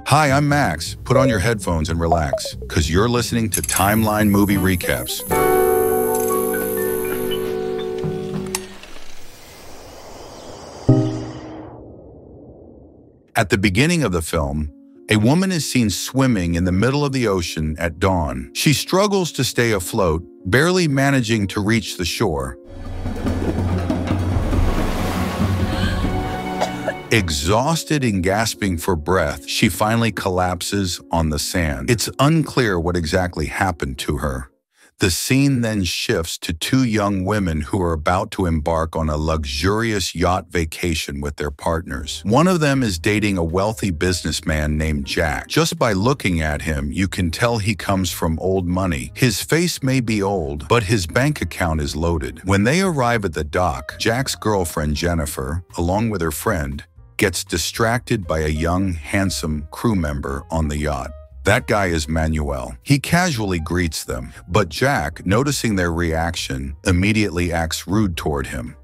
Hi, I'm Max. Put on your headphones and relax, because you're listening to Timeline Movie Recaps. At the beginning of the film, a woman is seen swimming in the middle of the ocean at dawn. She struggles to stay afloat, barely managing to reach the shore. Exhausted and gasping for breath, she finally collapses on the sand. It's unclear what exactly happened to her. The scene then shifts to two young women who are about to embark on a luxurious yacht vacation with their partners. One of them is dating a wealthy businessman named Jack. Just by looking at him, you can tell he comes from old money. His face may be old, but his bank account is loaded. When they arrive at the dock, Jack's girlfriend Jennifer, along with her friend, gets distracted by a young, handsome crew member on the yacht. That guy is Manuel. He casually greets them, but Jack, noticing their reaction, immediately acts rude toward him.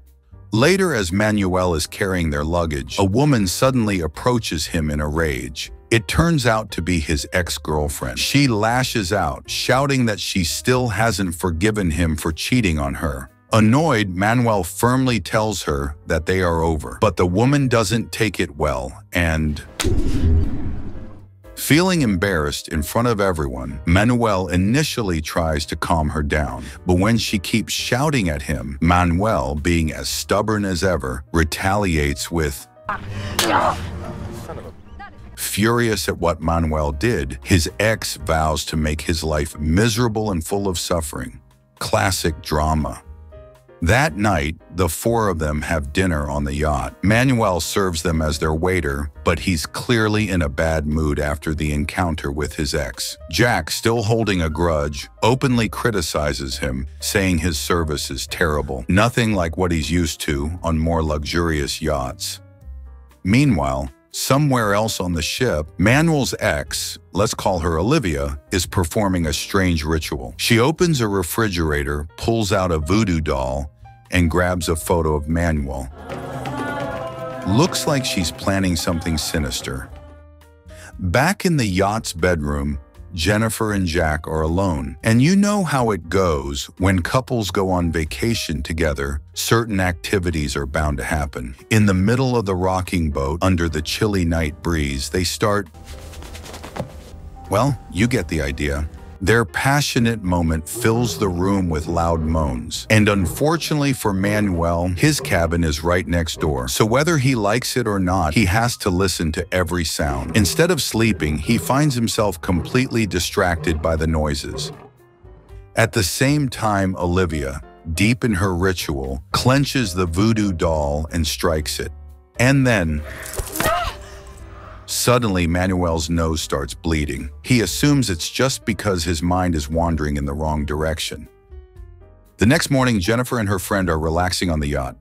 Later, as Manuel is carrying their luggage, a woman suddenly approaches him in a rage. It turns out to be his ex-girlfriend. She lashes out, shouting that she still hasn't forgiven him for cheating on her. Annoyed, Manuel firmly tells her that they are over, but the woman doesn't take it well, and feeling embarrassed in front of everyone, Manuel initially tries to calm her down, but when she keeps shouting at him, Manuel, being as stubborn as ever, retaliates with Furious at what Manuel did, his ex vows to make his life miserable and full of suffering. Classic drama. That night, the four of them have dinner on the yacht. Manuel serves them as their waiter, but he's clearly in a bad mood after the encounter with his ex. Jack, still holding a grudge, openly criticizes him, saying his service is terrible, nothing like what he's used to on more luxurious yachts. Meanwhile, somewhere else on the ship, Manuel's ex, let's call her Olivia, is performing a strange ritual. She opens a refrigerator, pulls out a voodoo doll, and grabs a photo of Manuel. Looks like she's planning something sinister. Back in the yacht's bedroom, Jennifer and Jack are alone. And you know how it goes. When couples go on vacation together, certain activities are bound to happen. In the middle of the rocking boat, under the chilly night breeze, they start, well, you get the idea. Their passionate moment fills the room with loud moans. And unfortunately for Manuel, his cabin is right next door. So whether he likes it or not, he has to listen to every sound. Instead of sleeping, he finds himself completely distracted by the noises. At the same time, Olivia, deep in her ritual, clenches the voodoo doll and strikes it. And then suddenly, Manuel's nose starts bleeding. He assumes it's just because his mind is wandering in the wrong direction. The next morning, Jennifer and her friend are relaxing on the yacht,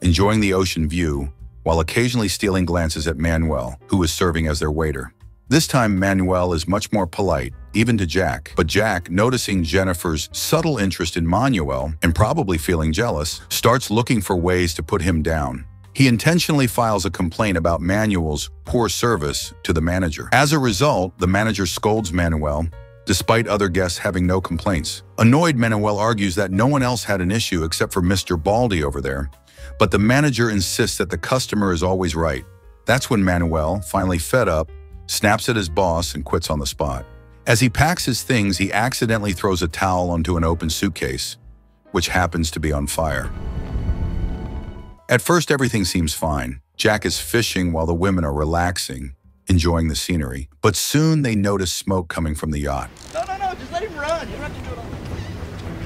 enjoying the ocean view, while occasionally stealing glances at Manuel, who is serving as their waiter. This time, Manuel is much more polite, even to Jack. But Jack, noticing Jennifer's subtle interest in Manuel, and probably feeling jealous, starts looking for ways to put him down. He intentionally files a complaint about Manuel's poor service to the manager. As a result, the manager scolds Manuel, despite other guests having no complaints. Annoyed, Manuel argues that no one else had an issue except for Mr. Baldy over there, but the manager insists that the customer is always right. That's when Manuel, finally fed up, snaps at his boss and quits on the spot. As he packs his things, he accidentally throws a towel onto an open suitcase, which happens to be on fire. At first, everything seems fine. Jack is fishing while the women are relaxing, enjoying the scenery. But soon they notice smoke coming from the yacht. No, just let him run. You don't have to do it all.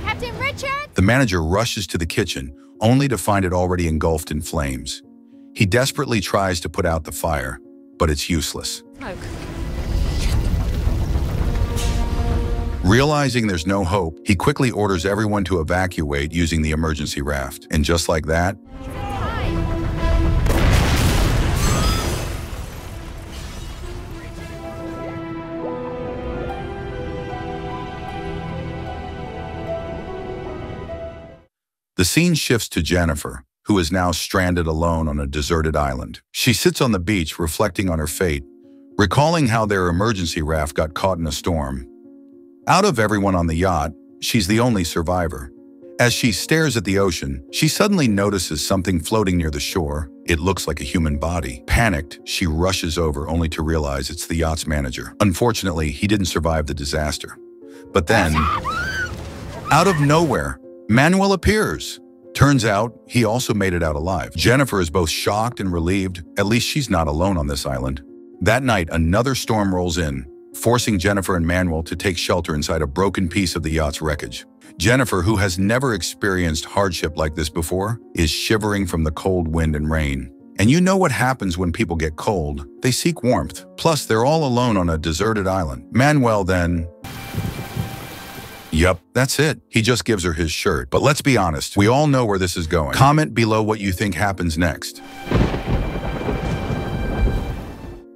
Captain Richard! The manager rushes to the kitchen, only to find it already engulfed in flames. He desperately tries to put out the fire, but it's useless. Smoke. Realizing there's no hope, he quickly orders everyone to evacuate using the emergency raft. And just like that, the scene shifts to Jennifer, who is now stranded alone on a deserted island. She sits on the beach reflecting on her fate, recalling how their emergency raft got caught in a storm. Out of everyone on the yacht, she's the only survivor. As she stares at the ocean, she suddenly notices something floating near the shore. It looks like a human body. Panicked, she rushes over only to realize it's the yacht's manager. Unfortunately, he didn't survive the disaster. But then, out of nowhere, Manuel appears. Turns out, he also made it out alive. Jennifer is both shocked and relieved. At least she's not alone on this island. That night, another storm rolls in, forcing Jennifer and Manuel to take shelter inside a broken piece of the yacht's wreckage. Jennifer, who has never experienced hardship like this before, is shivering from the cold wind and rain. And you know what happens when people get cold. They seek warmth. Plus, they're all alone on a deserted island. Manuel then... Yup, that's it. He just gives her his shirt. But let's be honest, we all know where this is going. Comment below what you think happens next.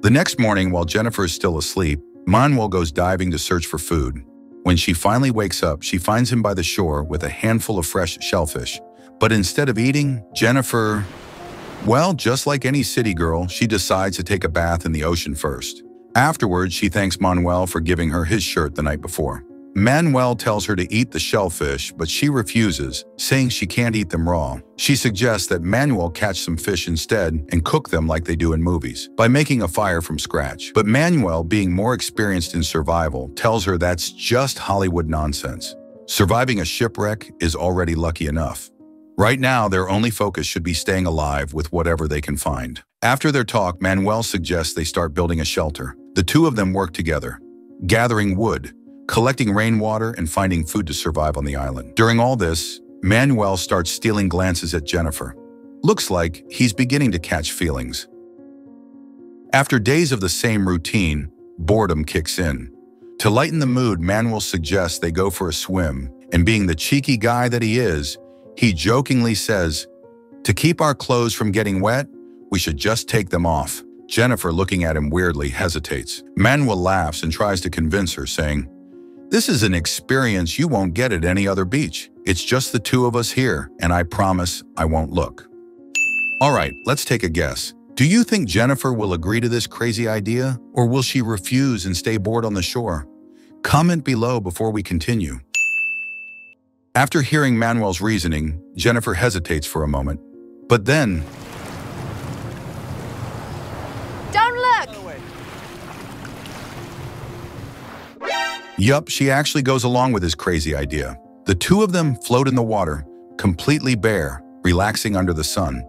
The next morning, while Jennifer is still asleep, Manuel goes diving to search for food. When she finally wakes up, she finds him by the shore with a handful of fresh shellfish. But instead of eating, Jennifer, well, just like any city girl, she decides to take a bath in the ocean first. Afterwards, she thanks Manuel for giving her his shirt the night before. Manuel tells her to eat the shellfish, but she refuses, saying she can't eat them raw. She suggests that Manuel catch some fish instead and cook them like they do in movies, by making a fire from scratch. But Manuel, being more experienced in survival, tells her that's just Hollywood nonsense. Surviving a shipwreck is already lucky enough. Right now, their only focus should be staying alive with whatever they can find. After their talk, Manuel suggests they start building a shelter. The two of them work together, gathering wood, collecting rainwater, and finding food to survive on the island. During all this, Manuel starts stealing glances at Jennifer. Looks like he's beginning to catch feelings. After days of the same routine, boredom kicks in. To lighten the mood, Manuel suggests they go for a swim, and being the cheeky guy that he is, he jokingly says, "To keep our clothes from getting wet, we should just take them off." Jennifer, looking at him weirdly, hesitates. Manuel laughs and tries to convince her, saying, "This is an experience you won't get at any other beach. It's just the two of us here, and I promise I won't look." All right, let's take a guess. Do you think Jennifer will agree to this crazy idea, or will she refuse and stay bored on the shore? Comment below before we continue. After hearing Manuel's reasoning, Jennifer hesitates for a moment, but then... Don't look! Yup, she actually goes along with his crazy idea. The two of them float in the water, completely bare, relaxing under the sun.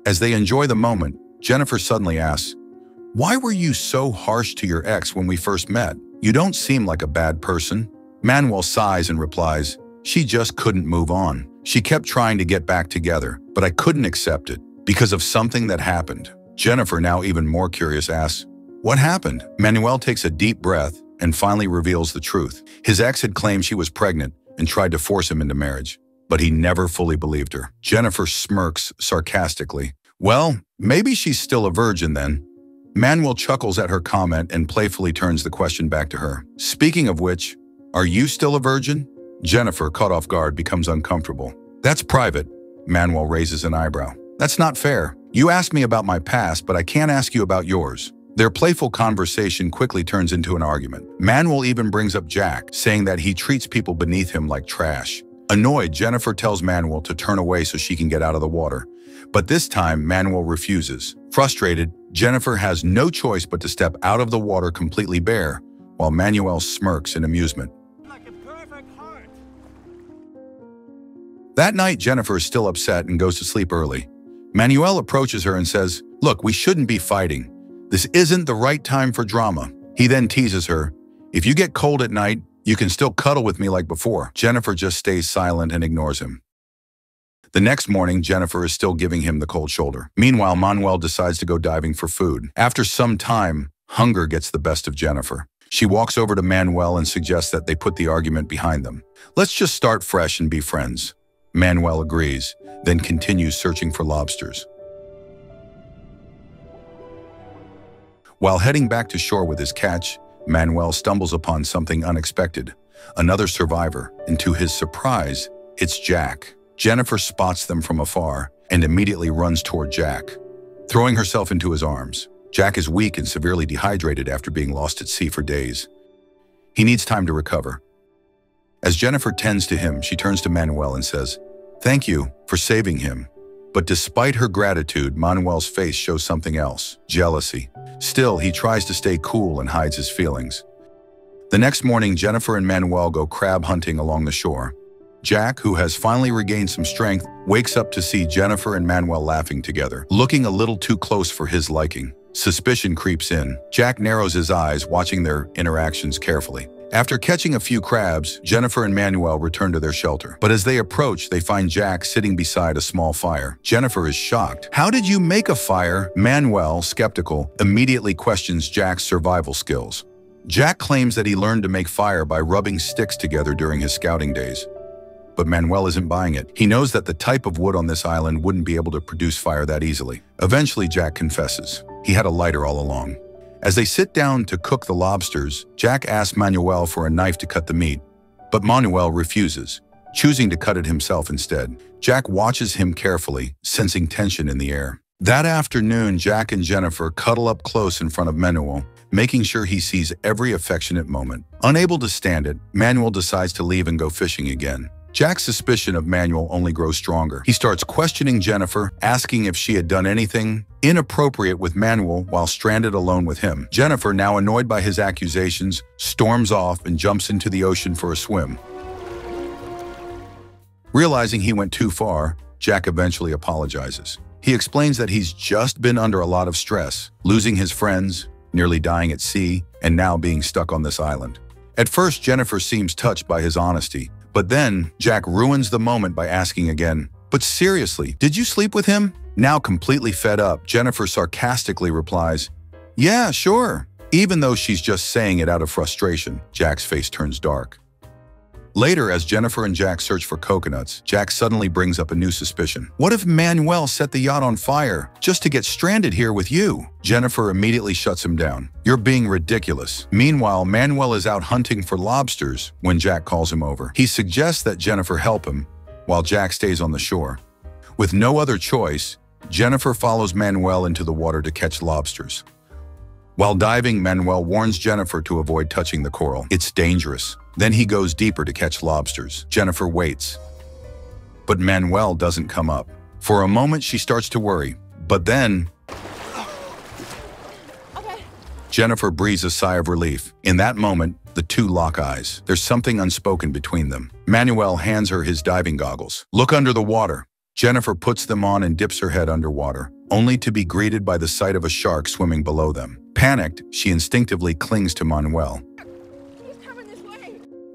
As they enjoy the moment, Jennifer suddenly asks, "Why were you so harsh to your ex when we first met? You don't seem like a bad person." Manuel sighs and replies, "She just couldn't move on. She kept trying to get back together, but I couldn't accept it because of something that happened." Jennifer, now even more curious, asks, "What happened?" Manuel takes a deep breath and finally reveals the truth. His ex had claimed she was pregnant and tried to force him into marriage, but he never fully believed her. Jennifer smirks sarcastically. "Well, maybe she's still a virgin then." Manuel chuckles at her comment and playfully turns the question back to her. "Speaking of which, are you still a virgin?" Jennifer, caught off guard, becomes uncomfortable. "That's private." Manuel raises an eyebrow. "That's not fair. You asked me about my past, but I can't ask you about yours." Their playful conversation quickly turns into an argument. Manuel even brings up Jack, saying that he treats people beneath him like trash. Annoyed, Jennifer tells Manuel to turn away so she can get out of the water. But this time, Manuel refuses. Frustrated, Jennifer has no choice but to step out of the water completely bare, while Manuel smirks in amusement. Like a perfect heart. That night, Jennifer is still upset and goes to sleep early. Manuel approaches her and says, "Look, we shouldn't be fighting. This isn't the right time for drama." He then teases her, "If you get cold at night, you can still cuddle with me like before." Jennifer just stays silent and ignores him. The next morning, Jennifer is still giving him the cold shoulder. Meanwhile, Manuel decides to go diving for food. After some time, hunger gets the best of Jennifer. She walks over to Manuel and suggests that they put the argument behind them. "Let's just start fresh and be friends." Manuel agrees, then continues searching for lobsters. While heading back to shore with his catch, Manuel stumbles upon something unexpected, another survivor, and to his surprise, it's Jack. Jennifer spots them from afar and immediately runs toward Jack. throwing herself into his arms. Jack is weak and severely dehydrated after being lost at sea for days. He needs time to recover. As Jennifer tends to him, she turns to Manuel and says, "Thank you for saving him." But despite her gratitude, Manuel's face shows something else: jealousy. Still, he tries to stay cool and hides his feelings. The next morning, Jennifer and Manuel go crab hunting along the shore. Jack, who has finally regained some strength, wakes up to see Jennifer and Manuel laughing together, looking a little too close for his liking. Suspicion creeps in. Jack narrows his eyes, watching their interactions carefully. After catching a few crabs, Jennifer and Manuel return to their shelter. But as they approach, they find Jack sitting beside a small fire. Jennifer is shocked. "How did you make a fire?" Manuel, skeptical, immediately questions Jack's survival skills. Jack claims that he learned to make fire by rubbing sticks together during his scouting days. But Manuel isn't buying it. He knows that the type of wood on this island wouldn't be able to produce fire that easily. Eventually, Jack confesses. He had a lighter all along. As they sit down to cook the lobsters, Jack asks Manuel for a knife to cut the meat, but Manuel refuses, choosing to cut it himself instead. Jack watches him carefully, sensing tension in the air. That afternoon, Jack and Jennifer cuddle up close in front of Manuel, making sure he sees every affectionate moment. Unable to stand it, Manuel decides to leave and go fishing again. Jack's suspicion of Manuel only grows stronger. He starts questioning Jennifer, asking if she had done anything inappropriate with Manuel while stranded alone with him. Jennifer, now annoyed by his accusations, storms off and jumps into the ocean for a swim. Realizing he went too far, Jack eventually apologizes. He explains that he's just been under a lot of stress, losing his friends, nearly dying at sea, and now being stuck on this island. At first, Jennifer seems touched by his honesty, but then Jack ruins the moment by asking again, "But seriously, did you sleep with him?" Now completely fed up, Jennifer sarcastically replies, "Yeah, sure." Even though she's just saying it out of frustration, Jack's face turns dark. Later, as Jennifer and Jack search for coconuts, Jack suddenly brings up a new suspicion. "What if Manuel set the yacht on fire just to get stranded here with you?" Jennifer immediately shuts him down. "You're being ridiculous." Meanwhile, Manuel is out hunting for lobsters when Jack calls him over. He suggests that Jennifer help him, while Jack stays on the shore. With no other choice, Jennifer follows Manuel into the water to catch lobsters. While diving, Manuel warns Jennifer to avoid touching the coral. It's dangerous. Then he goes deeper to catch lobsters. Jennifer waits, but Manuel doesn't come up. For a moment, she starts to worry, but then Jennifer breathes a sigh of relief. In that moment, the two lock eyes. There's something unspoken between them. Manuel hands her his diving goggles. "Look under the water." Jennifer puts them on and dips her head underwater, only to be greeted by the sight of a shark swimming below them. Panicked, she instinctively clings to Manuel.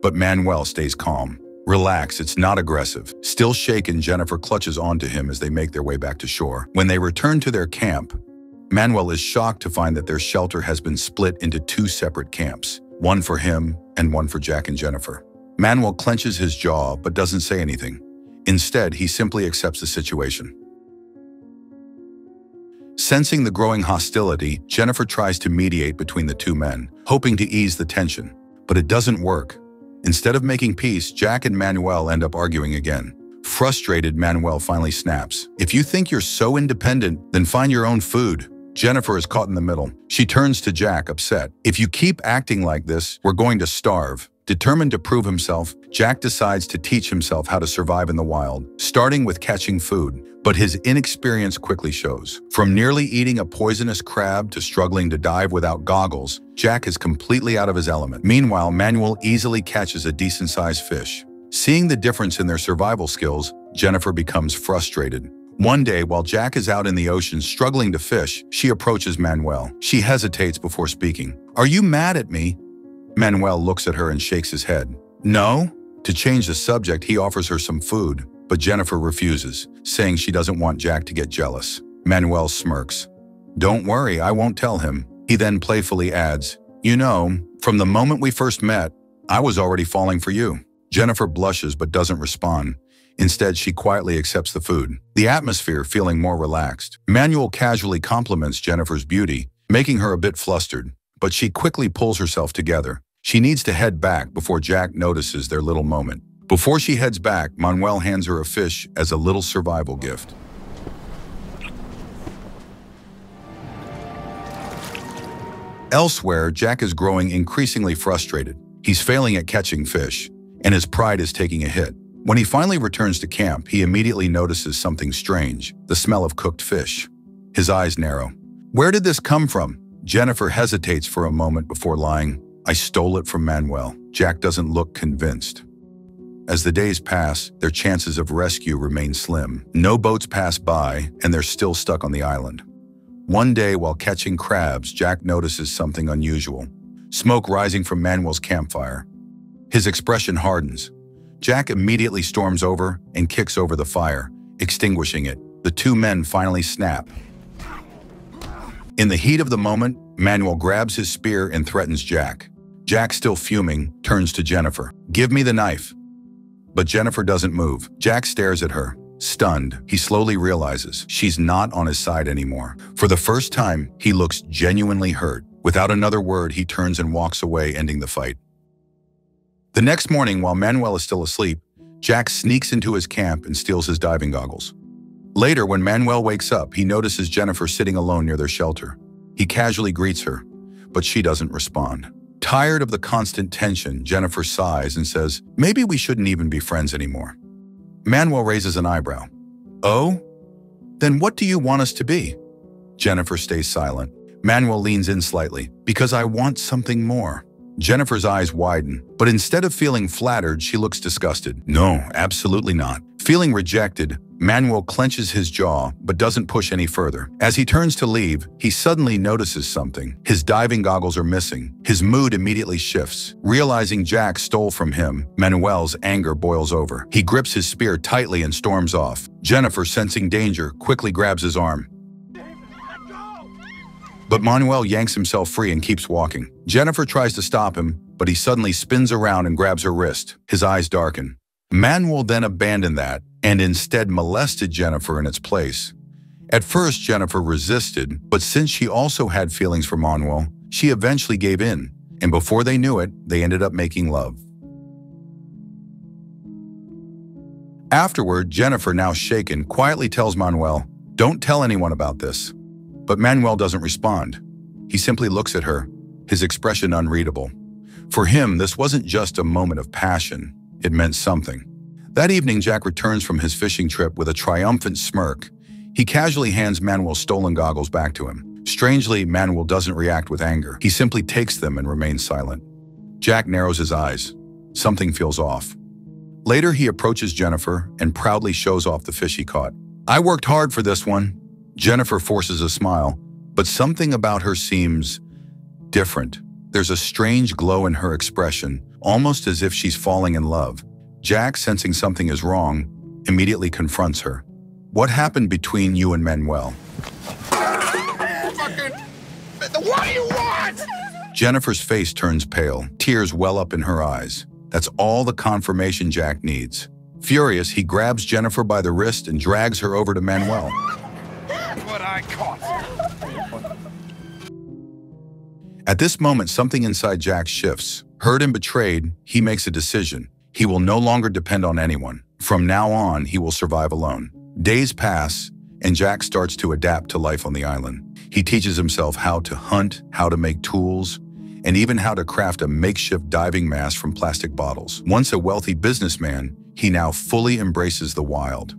But Manuel stays calm. "Relax, it's not aggressive." Still shaken, Jennifer clutches onto him as they make their way back to shore. When they return to their camp, Manuel is shocked to find that their shelter has been split into two separate camps, one for him and one for Jack and Jennifer. Manuel clenches his jaw but doesn't say anything. Instead, he simply accepts the situation. Sensing the growing hostility, Jennifer tries to mediate between the two men, hoping to ease the tension. But it doesn't work. Instead of making peace, Jack and Manuel end up arguing again. Frustrated, Manuel finally snaps. "If you think you're so independent, then find your own food." Jennifer is caught in the middle. She turns to Jack, upset. "If you keep acting like this, we're going to starve." Determined to prove himself, Jack decides to teach himself how to survive in the wild, starting with catching food. But his inexperience quickly shows. From nearly eating a poisonous crab to struggling to dive without goggles, Jack is completely out of his element. Meanwhile, Manuel easily catches a decent-sized fish. Seeing the difference in their survival skills, Jennifer becomes frustrated. One day, while Jack is out in the ocean struggling to fish, she approaches Manuel. She hesitates before speaking. "Are you mad at me?" Manuel looks at her and shakes his head. "No?" To change the subject, he offers her some food, but Jennifer refuses, saying she doesn't want Jack to get jealous. Manuel smirks. "Don't worry, I won't tell him." He then playfully adds, "You know, from the moment we first met, I was already falling for you." Jennifer blushes but doesn't respond. Instead, she quietly accepts the food, the atmosphere feeling more relaxed. Manuel casually compliments Jennifer's beauty, making her a bit flustered, but she quickly pulls herself together. She needs to head back before Jack notices their little moment. Before she heads back, Manuel hands her a fish as a little survival gift. Elsewhere, Jack is growing increasingly frustrated. He's failing at catching fish, and his pride is taking a hit. When he finally returns to camp, he immediately notices something strange, the smell of cooked fish. His eyes narrow. Where did this come from? Jennifer hesitates for a moment before lying. I stole it from Manuel. Jack doesn't look convinced. As the days pass, their chances of rescue remain slim. No boats pass by, and they're still stuck on the island. One day, while catching crabs, Jack notices something unusual. Smoke rising from Manuel's campfire. His expression hardens. Jack immediately storms over and kicks over the fire, extinguishing it. The two men finally snap. In the heat of the moment, Manuel grabs his spear and threatens Jack. Jack, still fuming, turns to Jennifer. Give me the knife. But Jennifer doesn't move. Jack stares at her. Stunned, he slowly realizes she's not on his side anymore. For the first time, he looks genuinely hurt. Without another word, he turns and walks away, ending the fight. The next morning, while Manuel is still asleep, Jack sneaks into his camp and steals his diving goggles. Later, when Manuel wakes up, he notices Jennifer sitting alone near their shelter. He casually greets her, but she doesn't respond. Tired of the constant tension, Jennifer sighs and says, maybe we shouldn't even be friends anymore. Manuel raises an eyebrow. Oh? Then what do you want us to be? Jennifer stays silent. Manuel leans in slightly. Because I want something more. Jennifer's eyes widen, but instead of feeling flattered, she looks disgusted. No, absolutely not. Feeling rejected, Manuel clenches his jaw but doesn't push any further. As he turns to leave, he suddenly notices something. His diving goggles are missing. His mood immediately shifts. Realizing Jack stole from him, Manuel's anger boils over. He grips his spear tightly and storms off. Jennifer, sensing danger, quickly grabs his arm. But Manuel yanks himself free and keeps walking. Jennifer tries to stop him, but he suddenly spins around and grabs her wrist. His eyes darken. Manuel then abandoned that and instead molested Jennifer in its place. At first, Jennifer resisted, but since she also had feelings for Manuel, she eventually gave in, and before they knew it, they ended up making love. Afterward, Jennifer, now shaken, quietly tells Manuel, "Don't tell anyone about this." But Manuel doesn't respond. He simply looks at her, his expression unreadable. For him, this wasn't just a moment of passion. It meant something. That evening, Jack returns from his fishing trip with a triumphant smirk. He casually hands Manuel's stolen goggles back to him. Strangely, Manuel doesn't react with anger. He simply takes them and remains silent. Jack narrows his eyes. Something feels off. Later, he approaches Jennifer and proudly shows off the fish he caught. "I worked hard for this one." Jennifer forces a smile, but something about her seems different. There's a strange glow in her expression, almost as if she's falling in love. Jack, sensing something is wrong, immediately confronts her. "What happened between you and Manuel?" What do you want? Jennifer's face turns pale. Tears well up in her eyes. That's all the confirmation Jack needs. Furious, he grabs Jennifer by the wrist and drags her over to Manuel. What I caught. At this moment, something inside Jack shifts. Hurt and betrayed, he makes a decision. He will no longer depend on anyone. From now on, he will survive alone. Days pass, and Jack starts to adapt to life on the island. He teaches himself how to hunt, how to make tools, and even how to craft a makeshift diving mask from plastic bottles. Once a wealthy businessman, he now fully embraces the wild.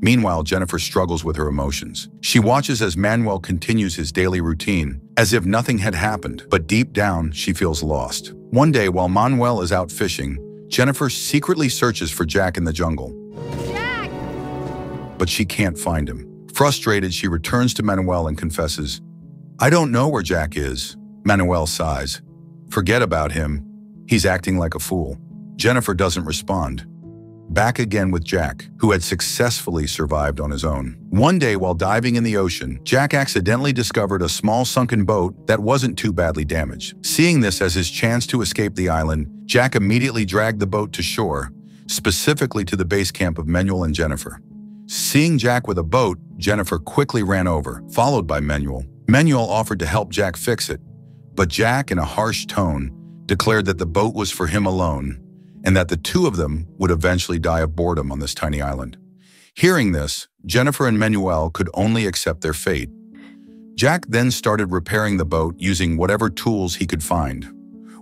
Meanwhile, Jennifer struggles with her emotions. She watches as Manuel continues his daily routine, as if nothing had happened, but deep down, she feels lost. One day, while Manuel is out fishing, Jennifer secretly searches for Jack in the jungle. Jack! But she can't find him. Frustrated, she returns to Manuel and confesses, "I don't know where Jack is." Manuel sighs. "Forget about him. He's acting like a fool." Jennifer doesn't respond. Back again with Jack, who had successfully survived on his own. One day, while diving in the ocean, Jack accidentally discovered a small sunken boat that wasn't too badly damaged. Seeing this as his chance to escape the island, Jack immediately dragged the boat to shore, specifically to the base camp of Manuel and Jennifer. Seeing Jack with a boat, Jennifer quickly ran over, followed by Manuel. Manuel offered to help Jack fix it, but Jack, in a harsh tone, declared that the boat was for him alone, and that the two of them would eventually die of boredom on this tiny island. Hearing this, Jennifer and Manuel could only accept their fate. Jack then started repairing the boat using whatever tools he could find.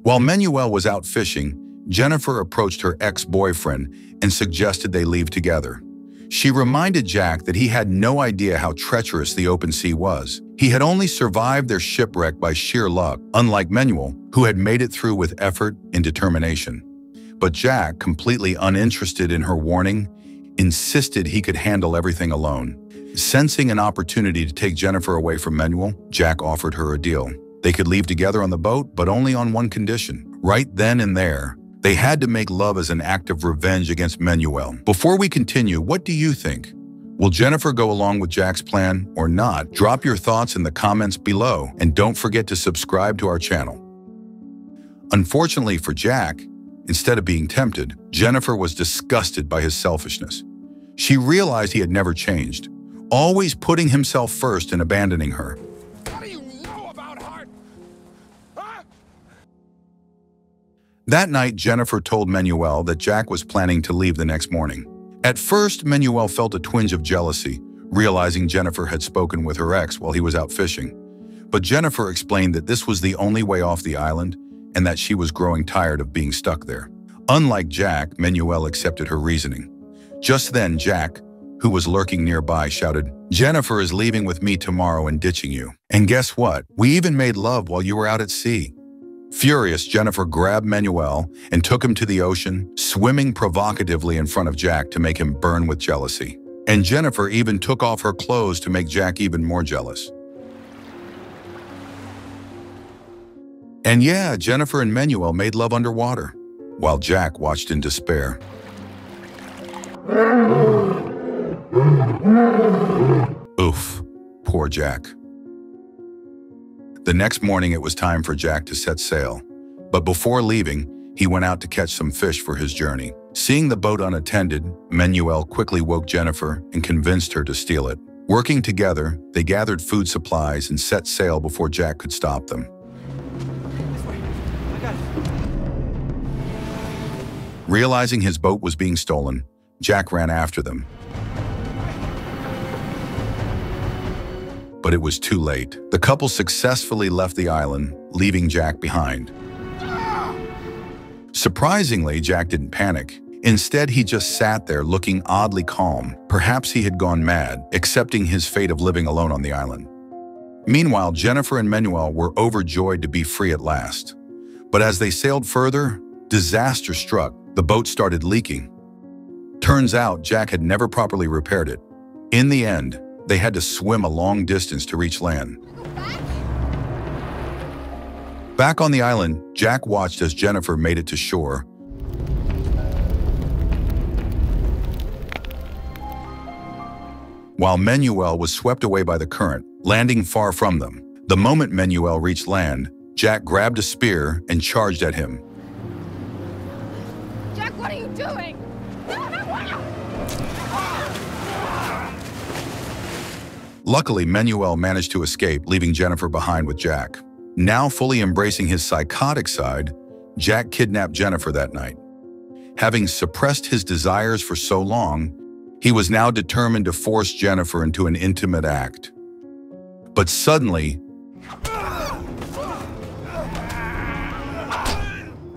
While Manuel was out fishing, Jennifer approached her ex-boyfriend and suggested they leave together. She reminded Jack that he had no idea how treacherous the open sea was. He had only survived their shipwreck by sheer luck, unlike Manuel, who had made it through with effort and determination. But Jack, completely uninterested in her warning, insisted he could handle everything alone. Sensing an opportunity to take Jennifer away from Manuel, Jack offered her a deal. They could leave together on the boat, but only on one condition. Right then and there, they had to make love as an act of revenge against Manuel. Before we continue, what do you think? Will Jennifer go along with Jack's plan or not? Drop your thoughts in the comments below, and don't forget to subscribe to our channel. Unfortunately for Jack, instead of being tempted, Jennifer was disgusted by his selfishness. She realized he had never changed, always putting himself first and abandoning her. What do you know about heart? Huh? That night, Jennifer told Manuel that Jack was planning to leave the next morning. At first, Manuel felt a twinge of jealousy, realizing Jennifer had spoken with her ex while he was out fishing. But Jennifer explained that this was the only way off the island and that she was growing tired of being stuck there. Unlike Jack, Manuel accepted her reasoning. Just then, Jack, who was lurking nearby, shouted, "Jennifer is leaving with me tomorrow and ditching you. And guess what? We even made love while you were out at sea." Furious, Jennifer grabbed Manuel and took him to the ocean, swimming provocatively in front of Jack to make him burn with jealousy. And Jennifer even took off her clothes to make Jack even more jealous. And yeah, Jennifer and Manuel made love underwater, while Jack watched in despair. Oof, poor Jack. The next morning it was time for Jack to set sail, but before leaving, he went out to catch some fish for his journey. Seeing the boat unattended, Manuel quickly woke Jennifer and convinced her to steal it. Working together, they gathered food supplies and set sail before Jack could stop them. This way. I got it. Realizing his boat was being stolen, Jack ran after them. But it was too late. The couple successfully left the island, leaving Jack behind. Surprisingly, Jack didn't panic. Instead, he just sat there looking oddly calm. Perhaps he had gone mad, accepting his fate of living alone on the island. Meanwhile, Jennifer and Manuel were overjoyed to be free at last. But as they sailed further, disaster struck. The boat started leaking. Turns out, Jack had never properly repaired it. In the end, they had to swim a long distance to reach land. Back on the island, Jack watched as Jennifer made it to shore. While Manuel was swept away by the current, landing far from them. The moment Manuel reached land, Jack grabbed a spear and charged at him. Jack, what are you doing? No, no, no! Luckily, Manuel managed to escape, leaving Jennifer behind with Jack. Now fully embracing his psychotic side, Jack kidnapped Jennifer that night. Having suppressed his desires for so long, he was now determined to force Jennifer into an intimate act. But suddenly,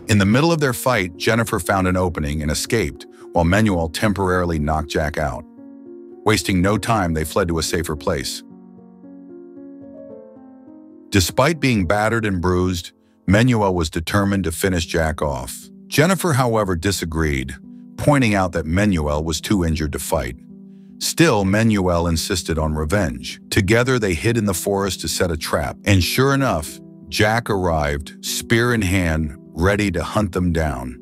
in the middle of their fight, Jennifer found an opening and escaped, while Manuel temporarily knocked Jack out. Wasting no time, they fled to a safer place. Despite being battered and bruised, Manuel was determined to finish Jack off. Jennifer, however, disagreed, pointing out that Manuel was too injured to fight. Still, Manuel insisted on revenge. Together, they hid in the forest to set a trap. And sure enough, Jack arrived, spear in hand, ready to hunt them down.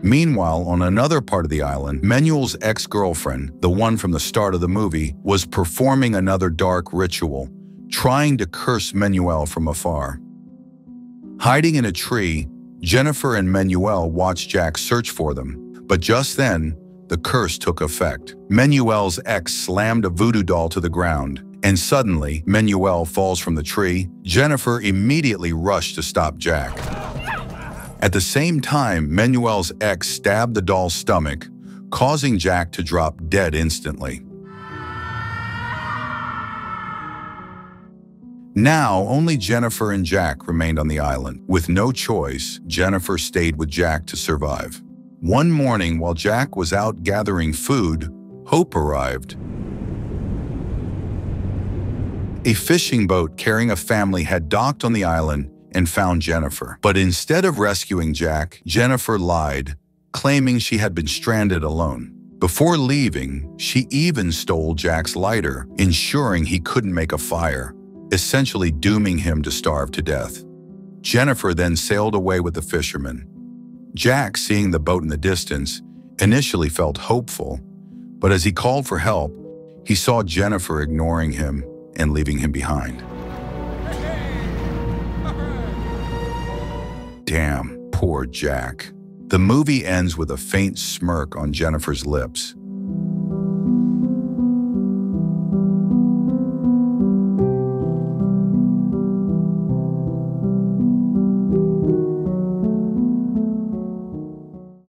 Meanwhile, on another part of the island, Manuel's ex-girlfriend, the one from the start of the movie, was performing another dark ritual, trying to curse Manuel from afar. Hiding in a tree, Jennifer and Manuel watched Jack search for them, but just then, the curse took effect. Manuel's ex slammed a voodoo doll to the ground, and suddenly, Manuel falls from the tree. Jennifer immediately rushed to stop Jack. At the same time, Manuel's ex stabbed the doll's stomach, causing Jack to drop dead instantly. Now, only Jennifer and Jack remained on the island. With no choice, Jennifer stayed with Jack to survive. One morning, while Jack was out gathering food, Hope arrived. A fishing boat carrying a family had docked on the island and found Jennifer. But instead of rescuing Jack, Jennifer lied, claiming she had been stranded alone. Before leaving, she even stole Jack's lighter, ensuring he couldn't make a fire, essentially dooming him to starve to death. Jennifer then sailed away with the fisherman. Jack, seeing the boat in the distance, initially felt hopeful, but as he called for help, he saw Jennifer ignoring him and leaving him behind. Damn, poor Jack. The movie ends with a faint smirk on Jennifer's lips,